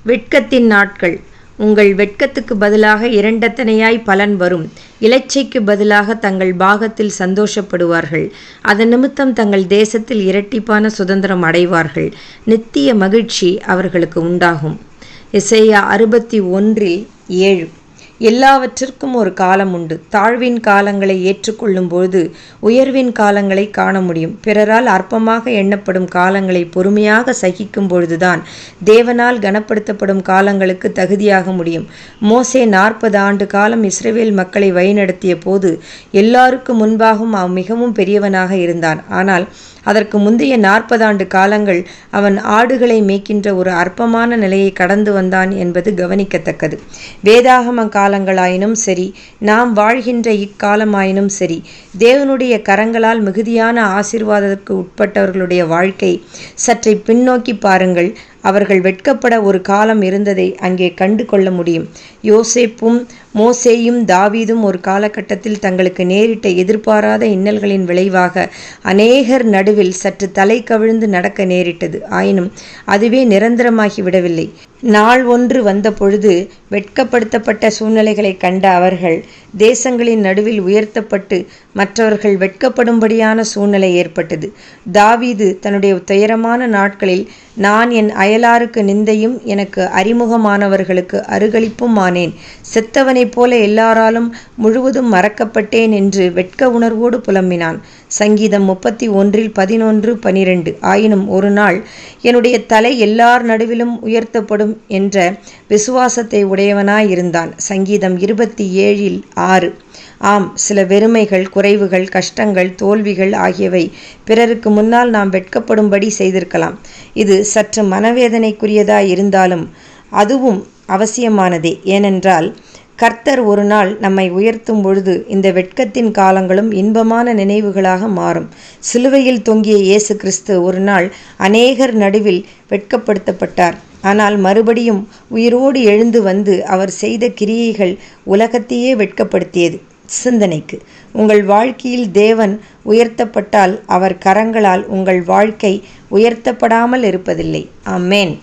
வெட்கத்தின் நாட்கள். உங்கள் வெட்கத்துக்கு பதிலாக இரண்டத்தனையாய் பலன் வரும். இலச்சைக்கு பதிலாக தங்கள் பாகத்தில் சந்தோஷப்படுவார்கள். அதன் நிமித்தம் தங்கள் தேசத்தில் இரட்டிப்பான சுதந்திரம் அடைவார்கள். நித்திய மகிழ்ச்சி அவர்களுக்கு உண்டாகும். எசேயா 61:7. எல்லாவற்றிற்கும் ஒரு காலம் உண்டு. தாழ்வின் காலங்களை ஏற்றுக்கொள்ளும் பொழுது உயர்வின் காலங்களை காண முடியும். பிறரால் அற்பமாக எண்ணப்படும் காலங்களை பொறுமையாக சகிக்கும் பொழுதுதான் தேவனால் கனப்படுத்தப்படும் காலங்களுக்கு தகுதியாக முடியும். மோசே 40 ஆண்டு காலம் இஸ்ரவேல் மக்களை வழிநடத்திய போது எல்லாருக்கும் முன்பாகவும் அவன் மிகவும் பெரியவனாக இருந்தான். ஆனால் அதற்கு முந்தைய 40 ஆண்டு காலங்கள் அவன் ஆடுகளை மேய்க்கின்ற ஒரு அற்பமான நிலையை கடந்து வந்தான் என்பது கவனிக்கத்தக்கது. வேதாகம காலங்களாயினும் சரி, நாம் வாழ்கின்ற இக்காலமாயினும் சரி, தேவனுடைய கரங்களால் மிகுதியான ஆசீர்வாதத்திற்கு உட்பட்டவர்களுடைய வாழ்க்கை சற்றை பின்னோக்கி பாருங்கள். அவர்கள் வெட்கப்பட ஒரு காலம் இருந்ததை அங்கே கண்டு கொள்ள முடியும். யோசேப்பும் மோசேயும் தாவீதும் ஒரு காலகட்டத்தில் தங்களுக்கு நேரிட்ட எதிர்பாராத இன்னல்களின் விளைவாக அநேகர் நடுவில் சற்று தலை கவிழ்ந்து நடக்க நேரிட்டது. ஆயினும் அதுவே நிரந்தரமாகி விடவில்லை. நாள் ஒன்று வந்த பொழுது வெட்கப்படுத்தப்பட்ட சூழ்நிலைகளை கண்ட அவர்கள் தேசங்களின் நடுவில் உயர்த்தப்பட்டு மற்றவர்கள் வெட்கப்படும்படியான சூழ்நிலை ஏற்பட்டது. தாவீது தன்னுடைய துயரமான நாட்களில், நான் என் அயலாருக்கு நிந்தையும் எனக்கு அறிமுகமானவர்களுக்கு அருகளிப்பும் ஆனேன், செத்தவனைப் போல எல்லாராலும் முழுவதும் மறக்கப்பட்டேன் என்று வெட்க உணர்வோடு புலம்பினான். சங்கீதம் 31:11-12. ஆயினும் ஒரு நாள் என்னுடைய தலை எல்லார் நடுவிலும் உயர்த்தப்படும் என்ற விசுவாசத்தை உடையவனாயிருந்தான். சங்கீதம் 27:6. ஆம், சில வெறுமைகள், குறைவுகள், கஷ்டங்கள், தோல்விகள் ஆகியவை பிறருக்கு முன்னால் நாம் வெட்கப்படும்படி செய்திருக்கலாம். இது சற்று மனவேதனைக்குரியதாய் இருந்தாலும் அதுவும் அவசியமானதே. ஏனென்றால் கர்த்தர் ஒரு நாள் நம்மை உயர்த்தும் பொழுது இந்த வெட்கத்தின் காலங்களும் இன்பமான நினைவுகளாக மாறும். சிலுவையில் தொங்கிய இயேசு கிறிஸ்து ஒரு நாள் அநேகர் நடுவில் வெட்கப்படுத்தப்பட்டார். ஆனால் மறுபடியும் உயிரோடு எழுந்து வந்து அவர் செய்த கிரியைகள் உலகத்தையே வெட்கப்படுத்தியது. சிந்தனைக்கு, உங்கள் வாழ்க்கையில் தேவன் உயர்த்தப்பட்டால் அவர் கரங்களால் உங்கள் வாழ்க்கை உயர்த்தப்படாமல் இருப்பதில்லை. ஆமென்.